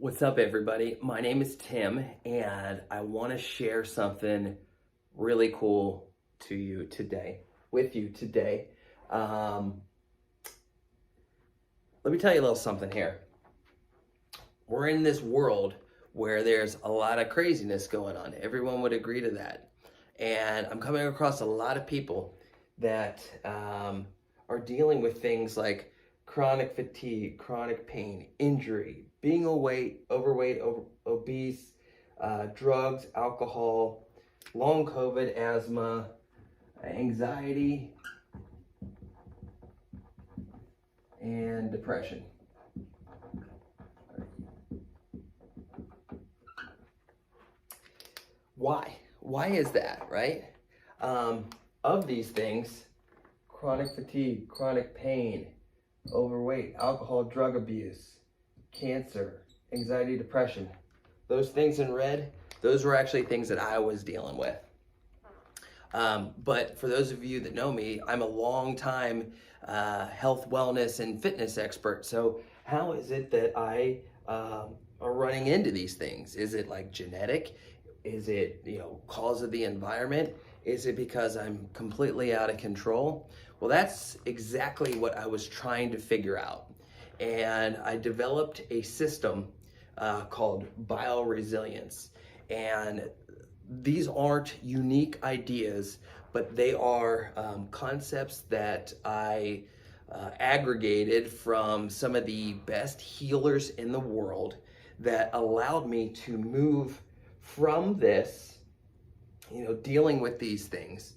What's up, everybody? My name is Tim, and I want to share something really cool with you today. Let me tell you a little something here. We're in this world where there's a lot of craziness going on. Everyone would agree to that. And I'm coming across a lot of people that are dealing with things like chronic fatigue, chronic pain, injury, being overweight, obese, drugs, alcohol, long COVID, asthma, anxiety, and depression. Why? Why is that, right? Of these things, chronic fatigue, chronic pain, overweight, alcohol, drug abuse, cancer, anxiety, depression, those things in red, those were actually things that I was dealing with. But for those of you that know me, I'm a long time health, wellness, and fitness expert. So how is it that I are running into these things? Is it like genetic? Is it, cause of the environment? Is it because I'm completely out of control? Well, that's exactly what I was trying to figure out. And I developed a system called BioResilience. And these aren't unique ideas, but they are concepts that I aggregated from some of the best healers in the world that allowed me to move from this, dealing with these things,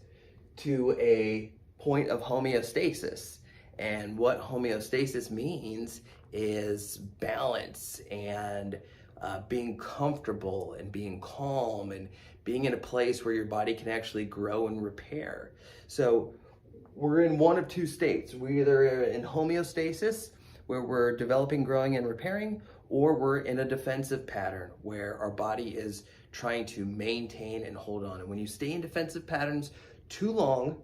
to a point of homeostasis. And what homeostasis means is balance and being comfortable and being calm and being in a place where your body can actually grow and repair. So we're in one of two states. We're either in homeostasis, where we're developing, growing, and repairing, or we're in a defensive pattern where our body is trying to maintain and hold on. And when you stay in defensive patterns too long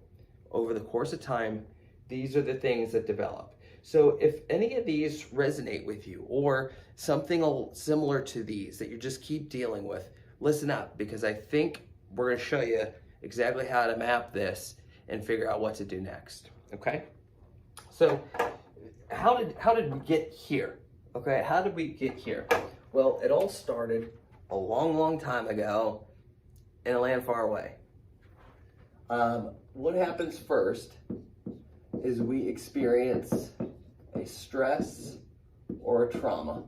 over the course of time, these are the things that develop. So if any of these resonate with you, or something similar to these that you just keep dealing with, listen up, because I think we're going to show you exactly how to map this and figure out what to do next. Okay? So how did we get here? Okay, how did we get here? Well, it all started a long time ago in a land far away. What happens first is we experience a stress or a trauma.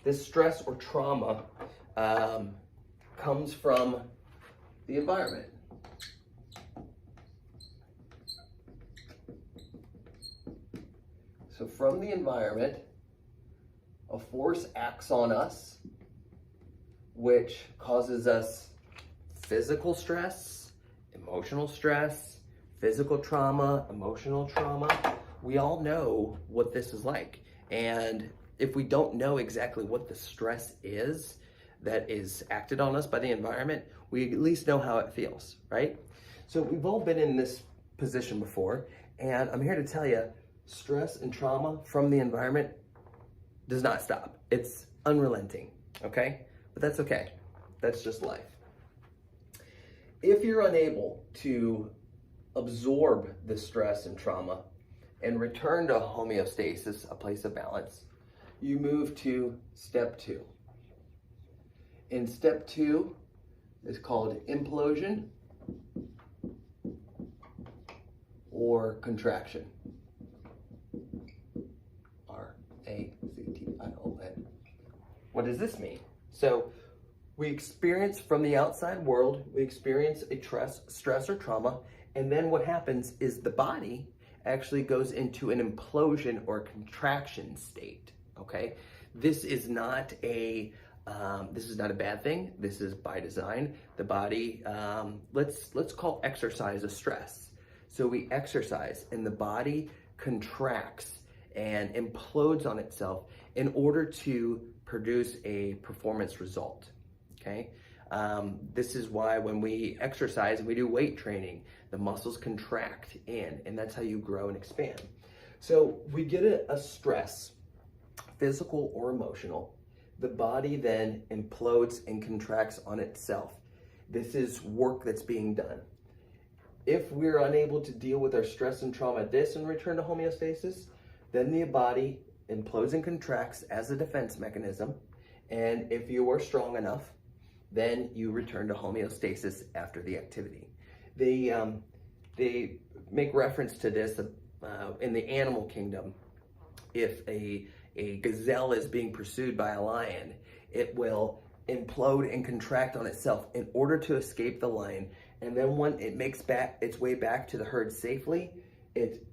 This stress or trauma comes from the environment. So from the environment, a force acts on us, which causes us physical stress, emotional stress, physical trauma, emotional trauma. We all know what this is like. And if we don't know exactly what the stress is that is acted on us by the environment, we at least know how it feels, right? So we've all been in this position before, and I'm here to tell you, stress and trauma from the environment does not stop. It's unrelenting, okay? But that's okay. That's just life. If you're unable to absorb the stress and trauma and return to homeostasis, a place of balance, you move to step 2. In step 2 is called implosion or contraction. R-A-C-T-I-O-N. What does this mean? So we experience from the outside world, we experience a stress or trauma, and then what happens is the body actually goes into an implosion or contraction state. Okay, this is not a bad thing. This is by design. The body, let's call exercise a stress. So we exercise, and the body contracts and implodes on itself in order to produce a performance result. Okay, this is why when we exercise and we do weight training, the muscles contract in, and that's how you grow and expand. So we get a stress, physical or emotional. The body then implodes and contracts on itself. This is work that's being done. If we're unable to deal with our stress and trauma at this and return to homeostasis, then the body implodes and contracts as a defense mechanism. And if you are strong enough, then you return to homeostasis after the activity. They make reference to this in the animal kingdom. If a gazelle is being pursued by a lion, it will implode and contract on itself in order to escape the lion. And then when it makes its way back to the herd safely, it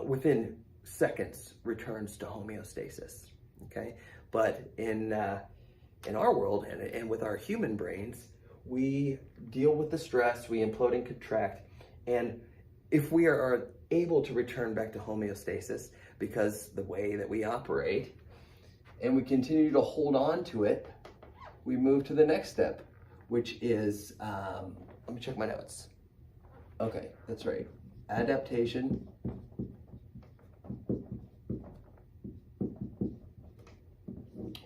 within seconds returns to homeostasis. Okay, but in our world and with our human brains, we deal with the stress, we implode and contract, and if we are able to return back to homeostasis because the way that we operate, and we continue to hold on to it, we move to the next step, which is, let me check my notes. Okay, that's right. Adaptation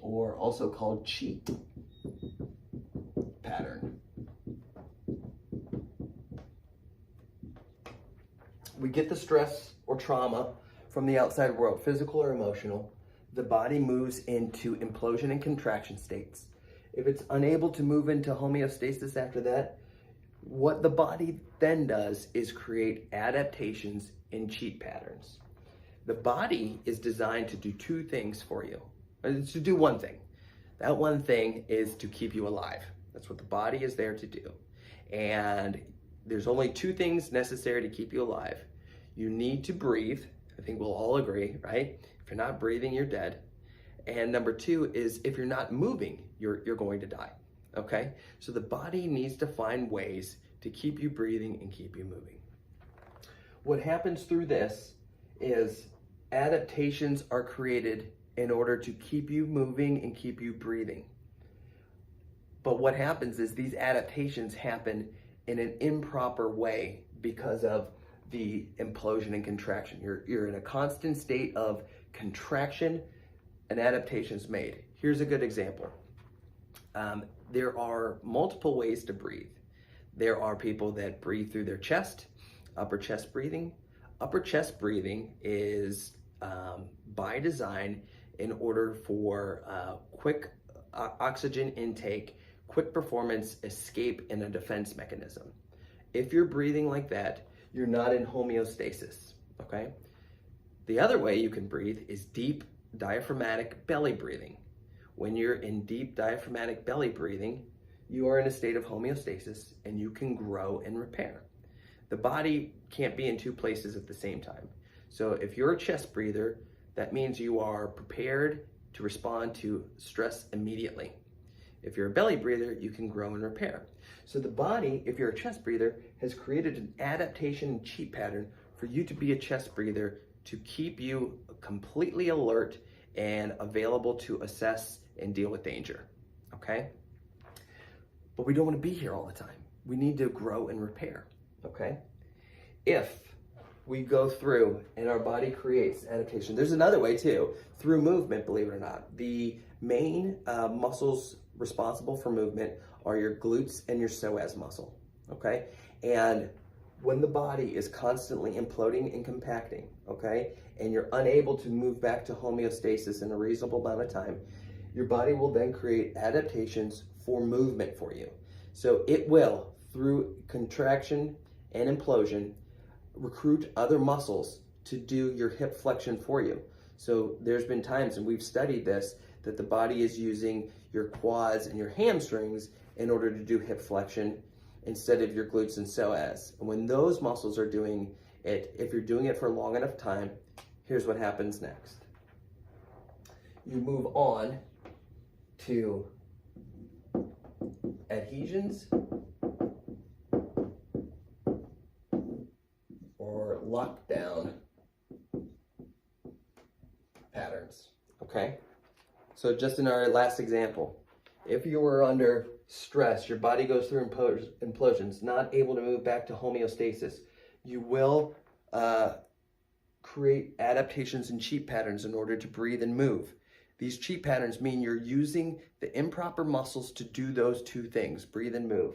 or also called cheat pattern. We get the stress or trauma from the outside world, physical or emotional. The body moves into implosion and contraction states. If it's unable to move into homeostasis after that, what the body then does is create adaptations and cheat patterns. The body is designed to do two things for you. It's to do one thing. That one thing is to keep you alive. That's what the body is there to do. And there's only two things necessary to keep you alive. You need to breathe. I think we'll all agree, right? If you're not breathing, you're dead. And number two is if you're not moving, you're going to die. Okay? So the body needs to find ways to keep you breathing and keep you moving. What happens through this is adaptations are created in order to keep you moving and keep you breathing. But what happens is these adaptations happen in an improper way because of the implosion and contraction. You're in a constant state of contraction and adaptations made. Here's a good example. There are multiple ways to breathe. There are people that breathe through their chest, upper chest breathing. Upper chest breathing is by design in order for quick oxygen intake, quick performance, escape, and a defense mechanism. If you're breathing like that, you're not in homeostasis, okay? The other way you can breathe is deep diaphragmatic belly breathing. When you're in deep diaphragmatic belly breathing, you are in a state of homeostasis and you can grow and repair. The body can't be in two places at the same time. So if you're a chest breather, that means you are prepared to respond to stress immediately. If you're a belly breather, you can grow and repair. So the body, if you're a chest breather, has created an adaptation and cheat pattern for you to be a chest breather to keep you completely alert and available to assess and deal with danger, okay? But we don't want to be here all the time. We need to grow and repair, okay? If we go through and our body creates adaptation, there's another way too, through movement, believe it or not. The main muscles responsible for movement are your glutes and your psoas muscle, okay? And when the body is constantly imploding and compacting, okay, and you're unable to move back to homeostasis in a reasonable amount of time, your body will then create adaptations for movement for you. So it will, through contraction and implosion, recruit other muscles to do your hip flexion for you. So there's been times, and we've studied this, that the body is using your quads and your hamstrings in order to do hip flexion instead of your glutes and psoas. And when those muscles are doing it, if you're doing it for a long enough time, here's what happens next. You move on to adhesions or lockdown patterns, okay? So just in our last example, if you were under stress, your body goes through implosions, not able to move back to homeostasis, you will create adaptations and cheat patterns in order to breathe and move. These cheat patterns mean you're using the improper muscles to do those two things, breathe and move.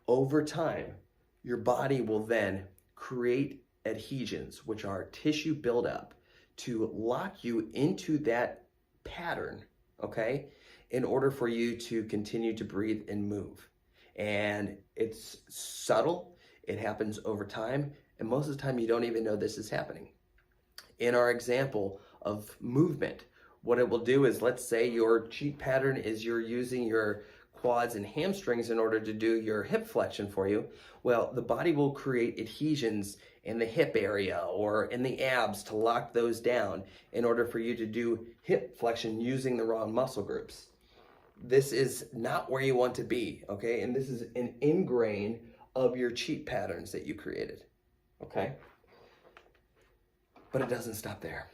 Over time, your body will then create adhesions, which are tissue buildup, to lock you into that pattern, okay, in order for you to continue to breathe and move. And it's subtle, it happens over time, and most of the time you don't even know this is happening. In our example of movement, what it will do is, let's say your cheat pattern is you're using your quads and hamstrings in order to do your hip flexion for you. Well, the body will create adhesions in the hip area or in the abs to lock those down in order for you to do hip flexion using the wrong muscle groups. This is not where you want to be, okay? And this is an ingrain of your cheat patterns that you created, okay? But it doesn't stop there.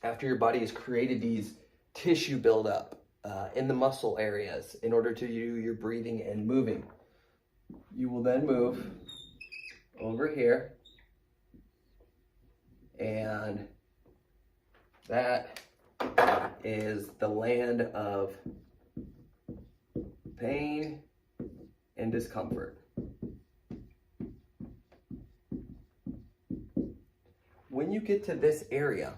After your body has created these tissue buildup in the muscle areas in order to do your breathing and moving, you will then move over here, and that is the land of pain and discomfort. When you get to this area,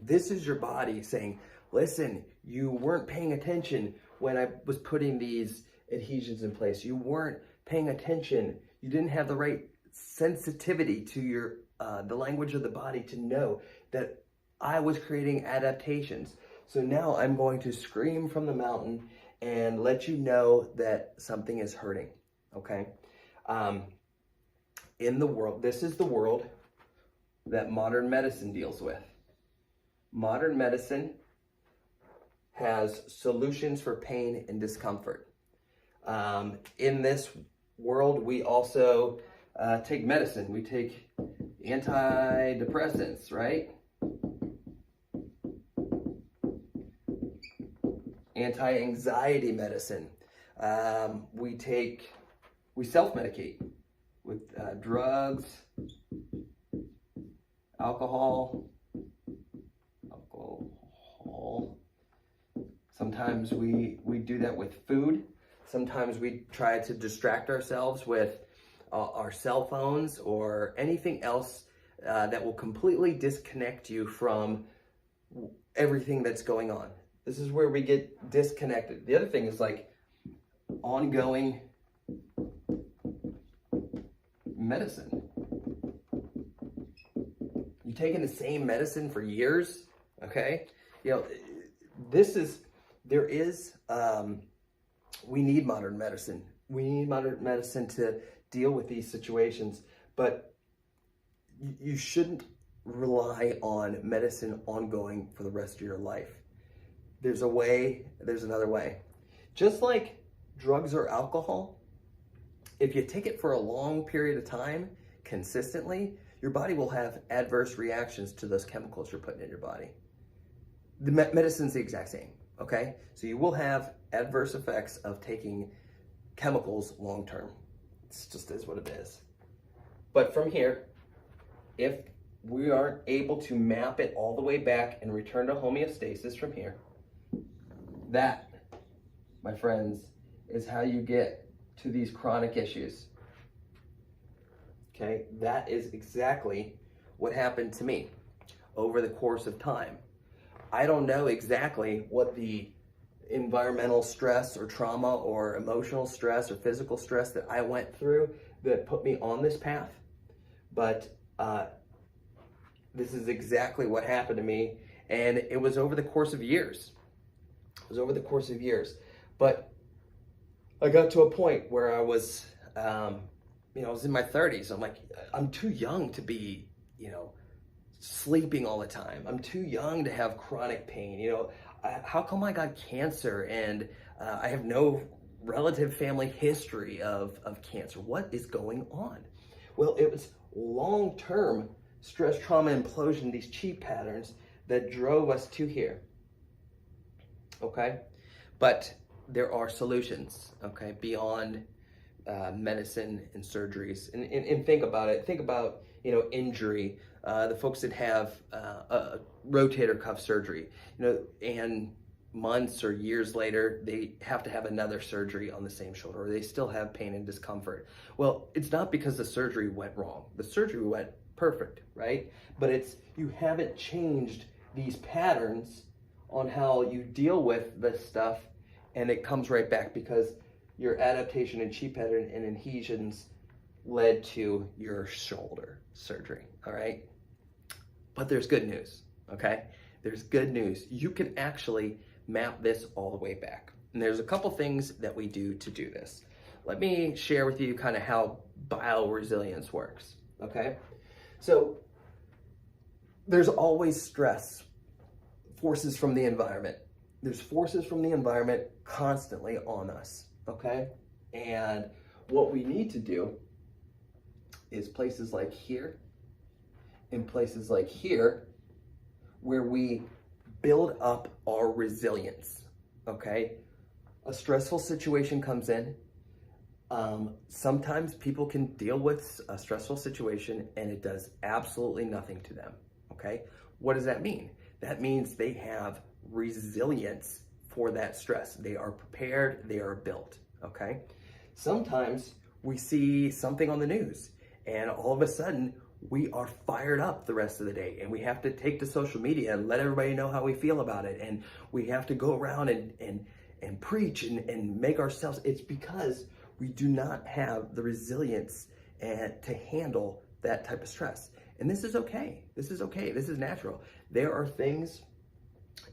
this is your body saying, listen, you weren't paying attention when I was putting these adhesions in place. You weren't paying attention. You didn't have the right sensitivity to your the language of the body to know that I was creating adaptations. So now I'm going to scream from the mountain and let you know that something is hurting, okay? In the world, this is the world that modern medicine deals with. Modern medicine has solutions for pain and discomfort. In this world, we also take medicine. We take antidepressants, right? Anti-anxiety medicine. We self-medicate with drugs, alcohol. Sometimes we do that with food. Sometimes we try to distract ourselves with our cell phones or anything else that will completely disconnect you from everything that's going on. This is where we get disconnected. The other thing is like ongoing medicine. You're taking the same medicine for years, okay? You know, we need modern medicine. We need modern medicine to deal with these situations, but you shouldn't rely on medicine ongoing for the rest of your life. There's a way, there's another way. Just like drugs or alcohol, if you take it for a long period of time, consistently, your body will have adverse reactions to those chemicals you're putting in your body. The medicine's the exact same, okay? So you will have adverse effects of taking chemicals long term. It's just is what it is. But from here, if we aren't able to map it all the way back and return to homeostasis from here, that, my friends, is how you get to these chronic issues. Okay, that is exactly what happened to me over the course of time. I don't know exactly what the environmental stress or trauma or emotional stress or physical stress that I went through that put me on this path, but this is exactly what happened to me, and it was over the course of years. It was over the course of years. But I got to a point where I was, I was in my 30s. I'm like, I'm too young to be, sleeping all the time. I'm too young to have chronic pain. How come I got cancer and I have no relative family history of cancer? What is going on? Well, it was long-term stress, trauma, implosion, these cheat patterns that drove us to here. Okay? But there are solutions, okay, beyond medicine and surgeries. And think about it. Think about injury, the folks that have a rotator cuff surgery, and months or years later, they have to have another surgery on the same shoulder, or they still have pain and discomfort. Well, it's not because the surgery went wrong. The surgery went perfect, right? But it's, you haven't changed these patterns on how you deal with this stuff, and it comes right back because your adaptation and chi pattern and adhesions led to your shoulder surgery, all right? But there's good news, okay? There's good news. You can actually map this all the way back. And there's a couple things that we do to do this. Let me share with you kind of how BioResilience works, okay? So there's always stress, forces from the environment. There's forces from the environment constantly on us, okay? And what we need to do is places like here and places like here where we build up our resilience, okay? A stressful situation comes in. Sometimes people can deal with a stressful situation and it does absolutely nothing to them, okay? What does that mean? That means they have resilience for that stress. They are prepared, they are built, okay? Sometimes we see something on the news and all of a sudden we are fired up the rest of the day and we have to take to social media and let everybody know how we feel about it, and we have to go around and preach and make ourselves, it's because we do not have the resilience to handle that type of stress. And this is okay. This is okay. This is natural. There are things,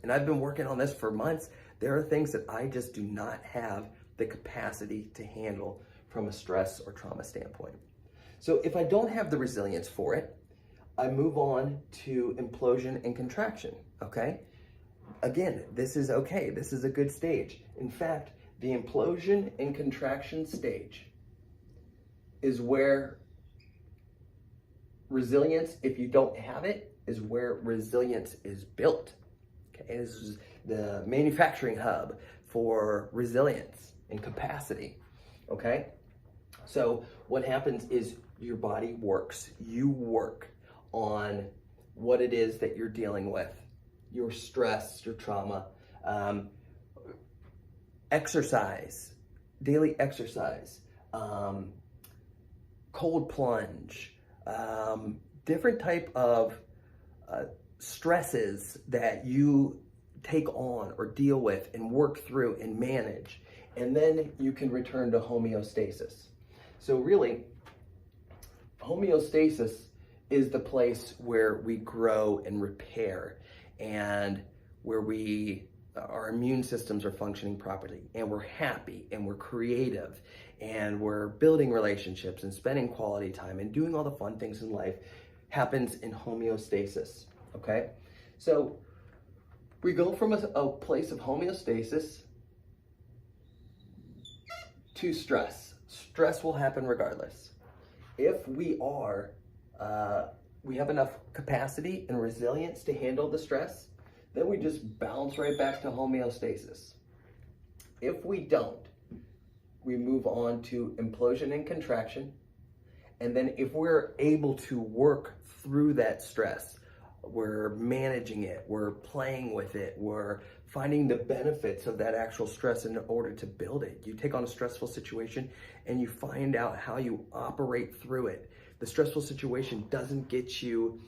and I've been working on this for months, there are things that I just do not have the capacity to handle from a stress or trauma standpoint. So if I don't have the resilience for it, I move on to implosion and contraction, okay? Again, this is okay. This is a good stage. In fact, the implosion and contraction stage is where resilience, if you don't have it, is where resilience is built. Okay, this is the manufacturing hub for resilience and capacity, okay? So what happens is your body works. You work on what it is that you're dealing with, your stress, your trauma, exercise, daily exercise, cold plunge, different type of stresses that you take on or deal with and work through and manage, and then you can return to homeostasis. So really, homeostasis is the place where we grow and repair, and where our immune systems are functioning properly, and we're happy, and we're creative, and we're building relationships and spending quality time and doing all the fun things in life happens in homeostasis, okay? So we go from a place of homeostasis to stress. Stress will happen regardless. If we have enough capacity and resilience to handle the stress, then we just bounce right back to homeostasis. If we don't, we move on to implosion and contraction. And then if we're able to work through that stress, we're managing it, we're playing with it, we're finding the benefits of that actual stress in order to build it. You take on a stressful situation and you find out how you operate through it. The stressful situation doesn't get you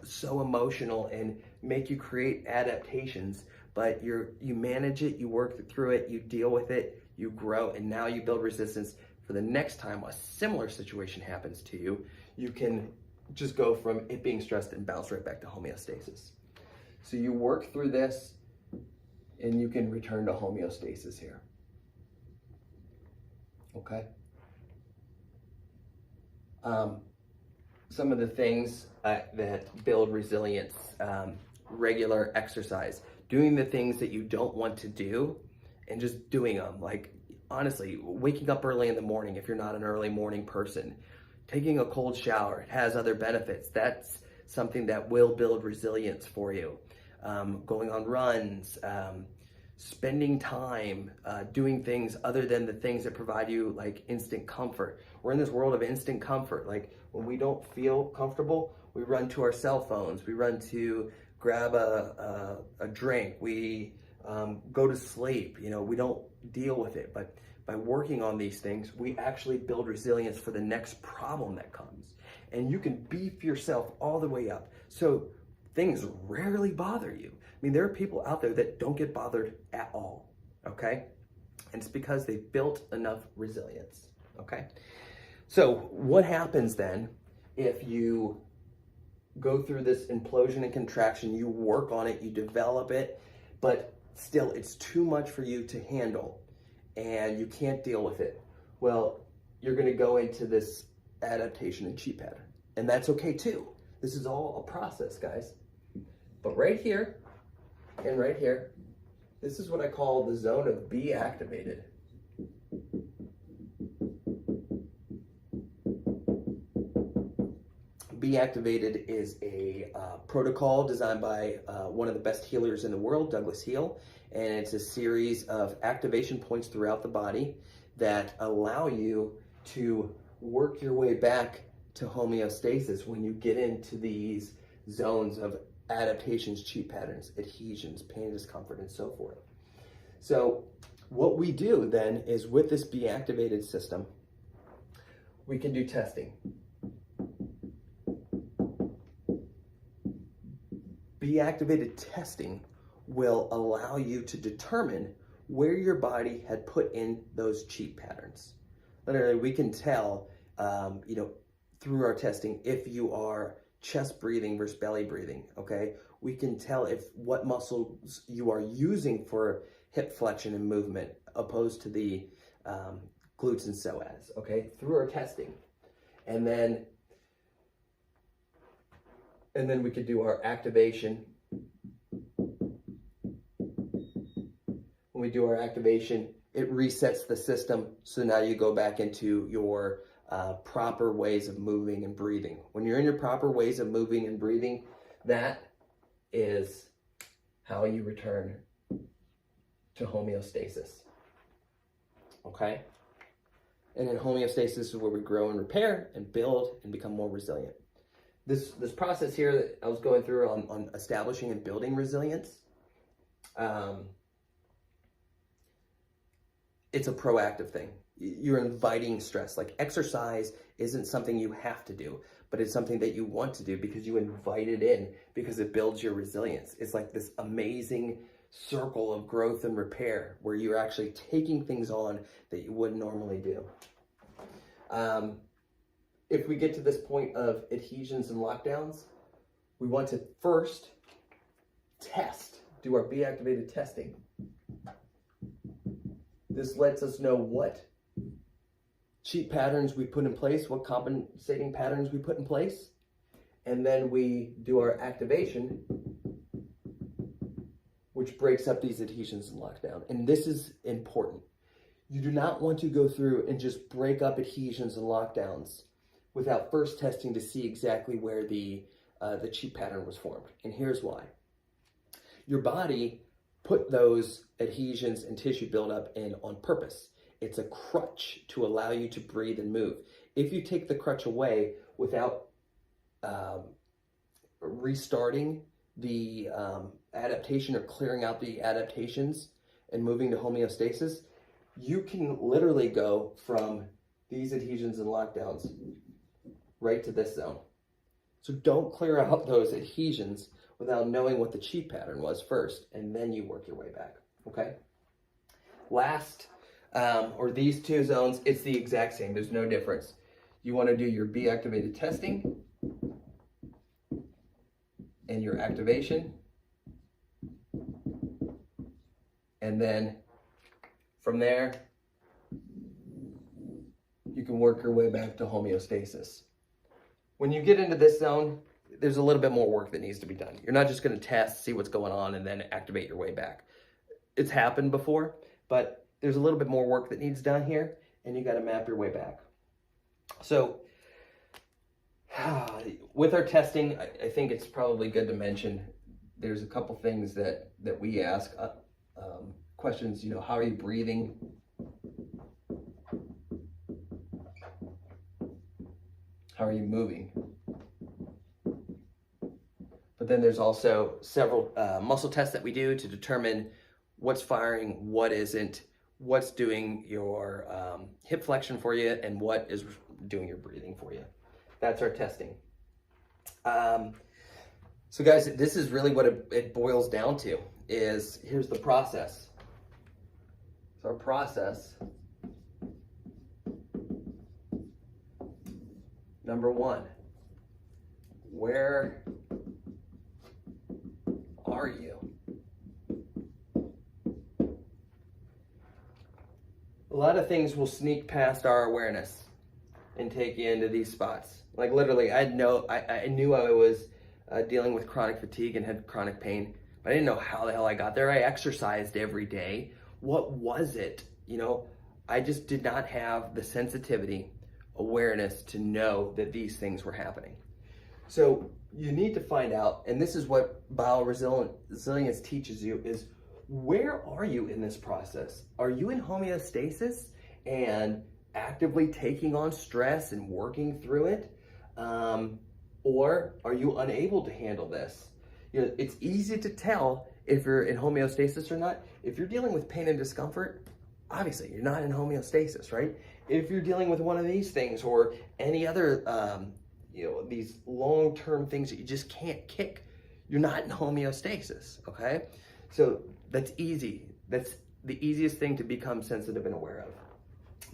so emotional and make you create adaptations, but you manage it, you work through it, you deal with it, you grow, and now you build resistance for the next time a similar situation happens to you. You can just go from it being stressed and bounce right back to homeostasis. So you work through this and you can return to homeostasis here. Okay? Some of the things that build resilience, regular exercise, doing the things that you don't want to do and just doing them. Like, honestly, waking up early in the morning if you're not an early morning person, taking a cold shower, it has other benefits. That's something that will build resilience for you. Going on runs, spending time doing things other than the things that provide you like instant comfort. We're in this world of instant comfort. Like when we don't feel comfortable, we run to our cell phones, we run to grab a drink, we go to sleep. You know, we don't deal with it. But by working on these things, we actually build resilience for the next problem that comes. And you can beef yourself all the way up. So things rarely bother you. I mean, there are people out there that don't get bothered at all, okay? And it's because they built enough resilience, okay? So what happens then if you go through this implosion and contraction, you work on it, you develop it, but still it's too much for you to handle and you can't deal with it? Well, you're gonna go into this adaptation and cheat pattern. And that's okay too. This is all a process, guys. But right here and right here, this is what I call the zone of be activated. Be activated is a protocol designed by one of the best healers in the world, Douglas Heel. And it's a series of activation points throughout the body that allow you to work your way back to homeostasis when you get into these zones of adaptations, cheat patterns, adhesions, pain, discomfort, and so forth. So what we do then is with this be activated system, we can do testing. Be activated testing will allow you to determine where your body had put in those cheat patterns. Literally, we can tell, through our testing, if you are chest breathing versus belly breathing, okay? We can tell if what muscles you are using for hip flexion and movement opposed to the glutes and psoas, okay? Through our testing. And then we could do our activation. When we do our activation, it resets the system. So now you go back into your proper ways of moving and breathing. When you're in your proper ways of moving and breathing, that is how you return to homeostasis. Okay? And in homeostasis is where we grow and repair and build and become more resilient. This process here that I was going through on establishing and building resilience, it's a proactive thing. You're inviting stress. Like exercise isn't something you have to do, but it's something that you want to do because you invite it in, because it builds your resilience. It's like this amazing circle of growth and repair where you're actually taking things on that you wouldn't normally do. If we get to this point of adhesions and lockdowns, we want to first do our be activated testing. This lets us know what cheat patterns we put in place, what compensating patterns we put in place, and then we do our activation, which breaks up these adhesions and lockdown. And this is important. You do not want to go through and just break up adhesions and lockdowns without first testing to see exactly where the cheat pattern was formed. And here's why. Your body put those adhesions and tissue buildup in on purpose. It's a crutch to allow you to breathe and move. If you take the crutch away without restarting the adaptation or clearing out the adaptations and moving to homeostasis, you can literally go from these adhesions and lockdowns right to this zone. So don't clear out those adhesions without knowing what the cheat pattern was first, and then you work your way back, okay? Last, or these two zones, it's the exact same. There's no difference. You want to do your be activated testing and your activation. And then from there, you can work your way back to homeostasis. When you get into this zone, there's a little bit more work that needs to be done. You're not just going to test, see what's going on, and then activate your way back. It's happened before, but there's a little bit more work that needs done here, and you got to map your way back. So with our testing, I think it's probably good to mention there's a couple things that we ask questions, how are you breathing? How are you moving? But then there's also several muscle tests that we do to determine what's firing, what isn't, what's doing your hip flexion for you, and what is doing your breathing for you. That's our testing. So guys, this is really what it boils down to, is here's the process. So our process, number one, where are you? A lot of things will sneak past our awareness and take you into these spots. Like literally, I knew I was dealing with chronic fatigue and had chronic pain, but I didn't know how the hell I got there. I exercised every day. What was it? I just did not have the sensitivity, awareness to know that these things were happening. So you need to find out, and this is what BioResilience teaches you, is where are you in this process? Are you in homeostasis and actively taking on stress and working through it? Or are you unable to handle this? It's easy to tell if you're in homeostasis or not. If you're dealing with pain and discomfort, obviously you're not in homeostasis, right? If you're dealing with one of these things or any other, these long-term things that you just can't kick, you're not in homeostasis, okay? So that's easy. That's the easiest thing to become sensitive and aware of.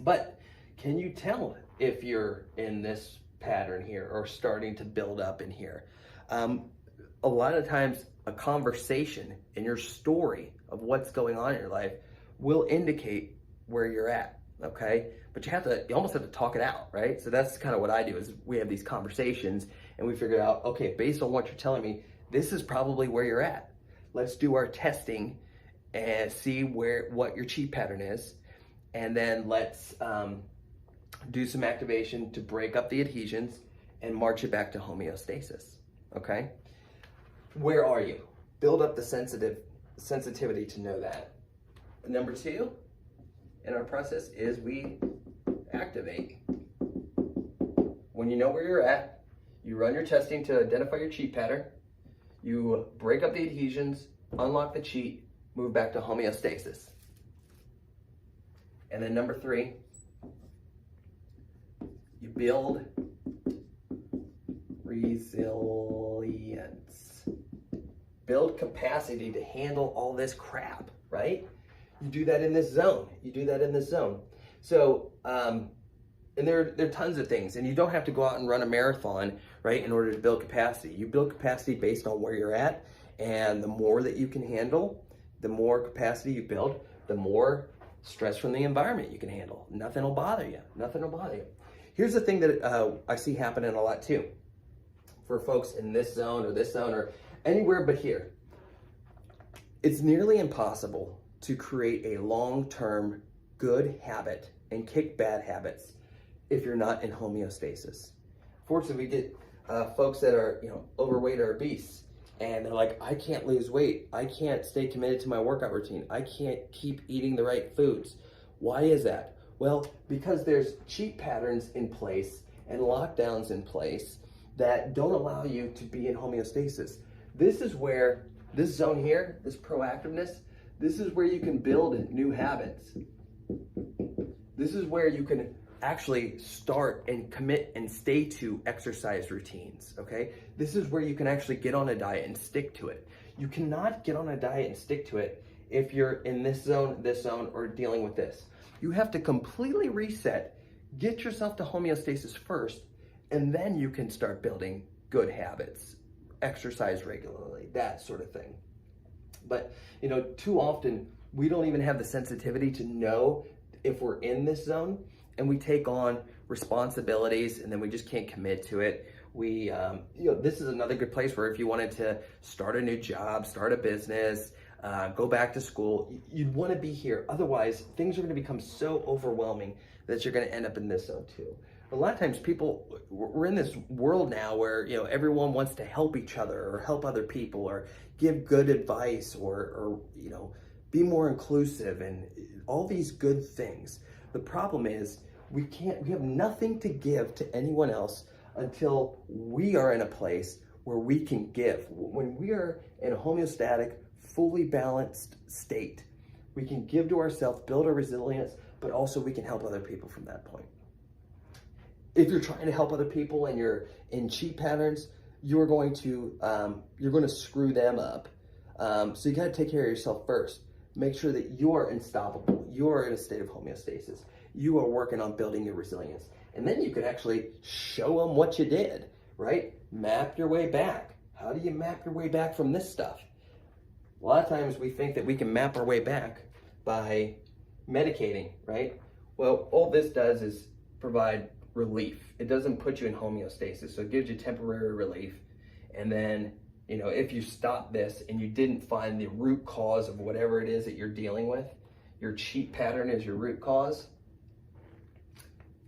But can you tell if you're in this pattern here or starting to build up in here? A lot of times a conversation in your story of what's going on in your life will indicate where you're at, okay? But you almost have to talk it out, right? So that's kind of what I do, is we have these conversations and we figure out, okay, based on what you're telling me, this is probably where you're at. Let's do our testing and see what your chi pattern is. And then let's do some activation to break up the adhesions and march it back to homeostasis, okay? Where are you? Build up the sensitivity to know that. Number two in our process is we activate. When you know where you're at, you run your testing to identify your chi pattern, you break up the adhesions, unlock the chi, move back to homeostasis. And then number three, you build resilience. Build capacity to handle all this crap, right? You do that in this zone. So, and there are tons of things, and you don't have to go out and run a marathon, right, in order to build capacity. You build capacity based on where you're at, and the more that you can handle, the more capacity you build, the more stress from the environment you can handle. Nothing will bother you. Here's the thing that I see happening a lot too, for folks in this zone or anywhere but here. It's nearly impossible to create a long-term good habit and kick bad habits if you're not in homeostasis. Fortunately, we get folks that are overweight or obese, and they're like, I can't lose weight. I can't stay committed to my workout routine. I can't keep eating the right foods. Why is that? Well, because there's cheat patterns in place and lockdowns in place that don't allow you to be in homeostasis. This is where this zone here, this proactiveness, this is where you can build new habits. This is where you can actually start and commit and stay to exercise routines, okay? This is where you can actually get on a diet and stick to it. You cannot get on a diet and stick to it if you're in this zone, or dealing with this. You have to completely reset, get yourself to homeostasis first, and then you can start building good habits, exercise regularly, that sort of thing. But, too often we don't even have the sensitivity to know if we're in this zone, and we take on responsibilities and then we just can't commit to it. We, this is another good place where if you wanted to start a new job, start a business, go back to school, you'd want to be here. Otherwise, things are going to become so overwhelming that you're going to end up in this zone too. A lot of times we're in this world now where, everyone wants to help each other or help other people or give good advice or be more inclusive, and all these good things. The problem is we have nothing to give to anyone else until we are in a place where we can give. When we are in a homeostatic, fully balanced state, we can give to ourselves, build our resilience, but also we can help other people from that point. If you're trying to help other people and you're in cheat patterns, you're going to screw them up. So you got to take care of yourself first. Make sure that you're unstoppable. You're in a state of homeostasis. You are working on building your resilience. And then you can actually show them what you did, right? Map your way back. How do you map your way back from this stuff? A lot of times we think that we can map our way back by medicating, right? Well, all this does is provide relief. It doesn't put you in homeostasis, so it gives you temporary relief. And then, if you stop this and you didn't find the root cause of whatever it is that you're dealing with, your cheat pattern is your root cause,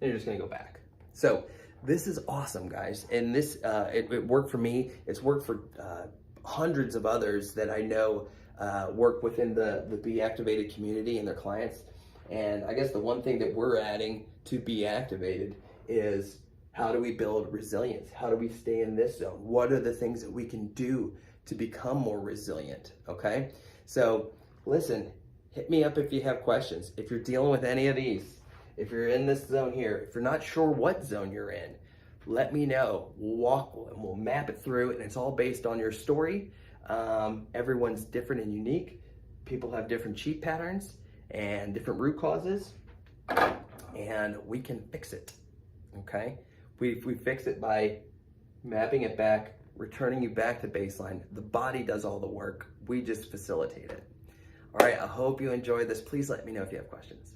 then you're just gonna go back. So this is awesome, guys. And this, it worked for me. It's worked for hundreds of others that I know work within the Be Activated community and their clients. And I guess the one thing that we're adding to Be Activated is, how do we build resilience? How do we stay in this zone? What are the things that we can do to become more resilient, okay? So listen, hit me up if you have questions. If you're dealing with any of these, if you're in this zone here, if you're not sure what zone you're in, let me know. We'll map it through, and it's all based on your story. Everyone's different and unique. People have different cheat patterns and different root causes, and we can fix it, okay? We fix it by mapping it back, returning you back to baseline. The body does all the work. We just facilitate it. All right, I hope you enjoyed this. Please let me know if you have questions.